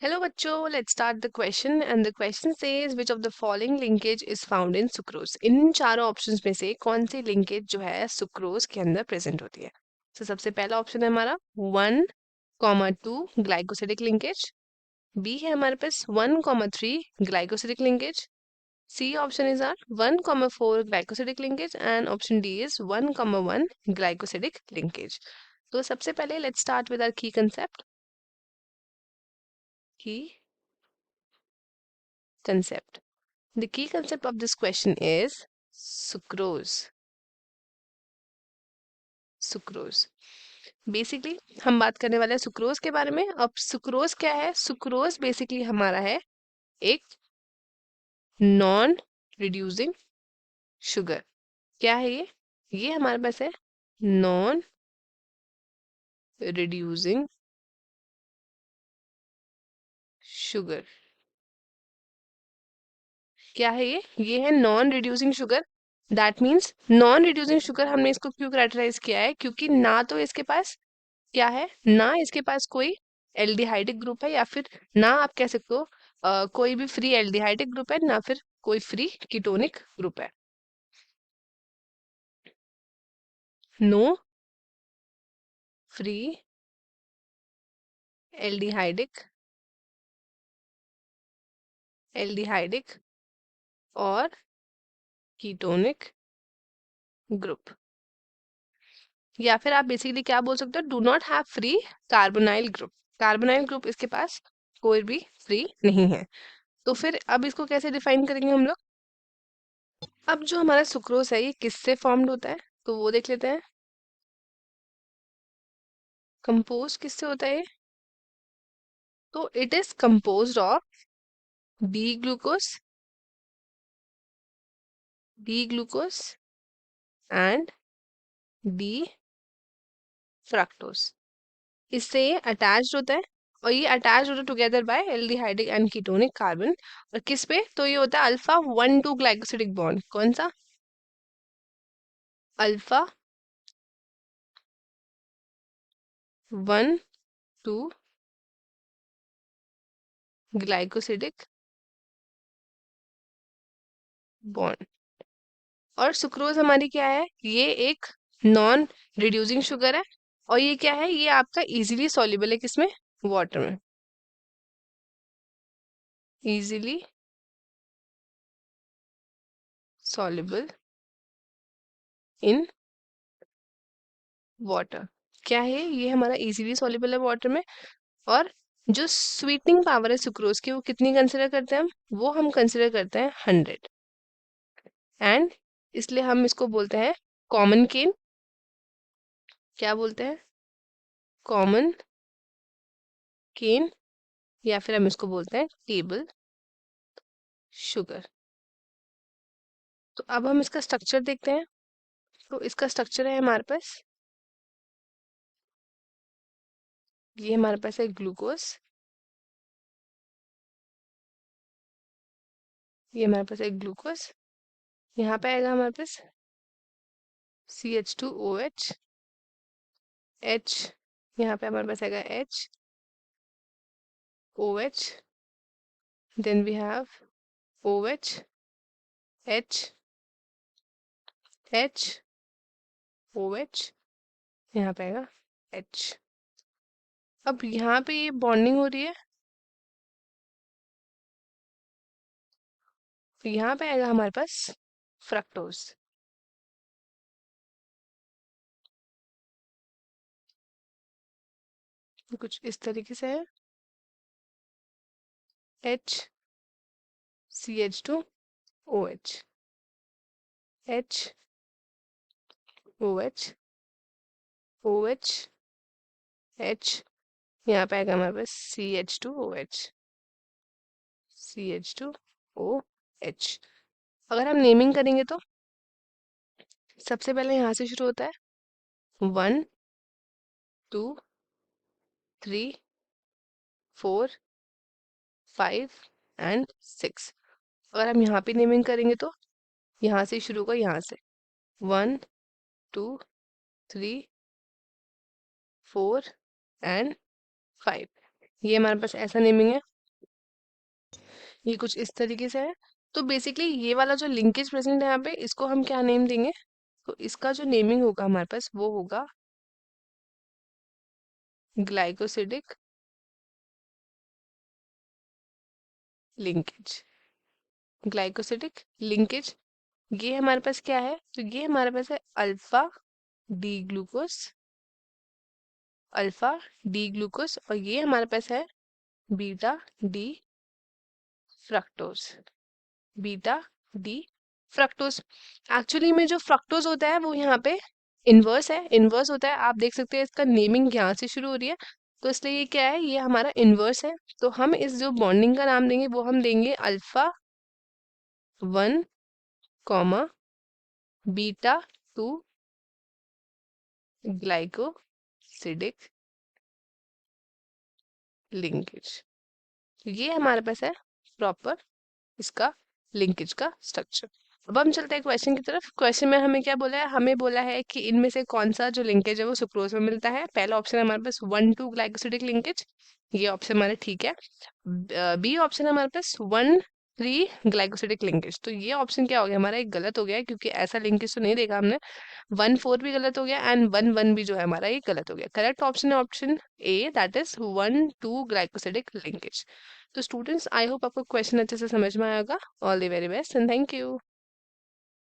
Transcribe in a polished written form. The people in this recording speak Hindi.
Hello बच्चों, let's start the question and the question says which of the following linkage is found in sucrose. इन चारों ऑप्शंस में से कौन सी लिंकेज जो है सुक्रोज के अंदर प्रेजेंट होती है? तो सबसे पहला ऑप्शन है हमारा 1,2 ग्लाइकोसिडिक लिंकेज, बी है हमारे पास 1,3 glycosidic linkage, C option is are 1,4 glycosidic linkage and option D is 1,1 glycosidic linkage. तो सबसे पहले let's start with our key concept. Key concept. The key concept of this question is sucrose. Sucrose basically हम बात करने वाले हैं सुक्रोज के बारे में. अब सुक्रोज क्या है? सुक्रोज बेसिकली हमारा है एक नॉन रिड्यूसिंग शुगर. क्या है ये हमारे पास है नॉन रिड्यूसिंग शुगर. क्या है ये है non reducing sugar. That means non reducing sugar हमने इसको क्यों कैरेक्टराइज किया है? क्योंकि ना तो इसके पास क्या है, ना इसके पास कोई एल्डिहाइडिक ग्रुप है या फिर ना आप कह सकते हो कोई भी फ्री एल्डिहाइडिक ग्रुप है, ना फिर कोई फ्री कीटोनिक ग्रुप है. नो फ्री एल्डिहाइडिक एल्डिहाइडिक और कीटोनिक ग्रुप. या फिर आप बेसिकली क्या बोल सकते हो, do not have free carbonyl group. Carbonyl group इसके पास कोई भी फ्री नहीं है. तो फिर अब इसको कैसे डिफाइन करेंगे हम लोग? अब जो हमारा सुक्रोज है ये किससे फॉर्म्ड होता है, तो वो देख लेते हैं. कंपोज किससे होता है? तो it is composed of D glucose and D fructose. इससे ये अटैच्ड होता है और ये अटैच होता है together by aldehydic and ketonic carbon. और किस पे? तो ये होता है अल्फा 1,2 ग्लाइकोसिडिक बॉन्ड. कौन सा? Alpha 1,2 glycosidic bond. और सुक्रोज हमारी क्या है? ये एक नॉन रिड्यूसिंग शुगर है. और ये क्या है? ये आपका इजीली सॉल्युबल है किसमें? वाटर में. Easily soluble in water. क्या है ये? हमारा इजीली soluble है वाटर में. और जो स्वीटनिंग पावर है सुक्रोज की वो कितनी कंसिडर करते हैं हम? वो हम कंसिडर करते हैं 100. एंड इसलिए हम इसको बोलते हैं कॉमन केन. क्या बोलते हैं? कॉमन केन. या फिर हम इसको बोलते हैं टेबल शुगर. तो अब हम इसका स्ट्रक्चर देखते हैं. तो इसका स्ट्रक्चर है हमारे पास, ये हमारे पास है ग्लूकोज, ये हमारे पास है ग्लूकोज. यहाँ पे आएगा हमारे पास CH2OH. H यहाँ पे हमारे पास आएगा H OH. then we have OH H H OH. यहाँ पे आएगा H. अब यहाँ पे ये बॉन्डिंग हो रही है, तो यहाँ पे आएगा हमारे पास फ्रक्टोज. कुछ इस तरीके से है. H CH2OH H OH OH H. यहाँ पे आएगा हमारे पास CH2OH CH2OH. अगर हम नेमिंग करेंगे तो सबसे पहले यहाँ से शुरू होता है 1 2 3 4 5 एंड 6. अगर हम यहाँ पे नेमिंग करेंगे तो यहाँ से शुरू होगा, यहाँ से 1 2 3 4 एंड 5. ये हमारे पास ऐसा नेमिंग है. ये कुछ इस तरीके से है। तो बेसिकली ये वाला जो लिंकेज प्रेजेंट है यहाँ पे, इसको हम क्या नेम देंगे? तो इसका जो नेमिंग होगा हमारे पास वो होगा ग्लाइकोसिडिक लिंकेज। ग्लाइकोसिडिक लिंकेज, ये हमारे पास क्या है? तो ये हमारे पास है alpha D glucose, alpha D glucose, और ये हमारे पास है beta D fructose, beta D fructose. Actually में जो फ्रक्टोज होता है वो यहाँ पे इनवर्स है, इनवर्स होता है। आप देख सकते हैं इसका नेमिंग यहाँ से शुरू हो रही है, तो इसलिए ये क्या है? ये हमारा इनवर्स है। तो हम इस जो बॉन्डिंग का नाम देंगे वो हम देंगे alpha 1 comma beta 2 glycosidic linkage. ये हमारे पास है प्रॉपर इसका लिंकेज का स्ट्रक्चर। अब हम चलते हैं क्वेश्चन की तरफ। क्वेश्चन में हमें क्या बोला है? हमें बोला है कि इनमें से कौन सा जो लिंकेज है वो सुक्रोज में मिलता है। पहला ऑप्शन है हमारे पास 1-2 ग्लाइकोसिडिक लिंकेज, ये ऑप्शन हमारे ठीक है। बी ऑप्शन है हमारे पास 1-3 ग्लाइकोसिडिक लिंकेज, तो ये ऑप्शन क्या हो गया हमारा? एक गलत हो गया है, क्योंकि ऐसा लिंकेज तो नहीं देखा हमने। 1-4 भी गलत हो गया एंड 1-1 भी जो है हमारा ये गलत हो गया। करेक्ट ऑप्शन है option A, that is 1-2 glycosidic linkage. तो स्टूडेंट्स, आई होप आपको क्वेश्चन अच्छे से समझ में आएगा। All the very best and thank you.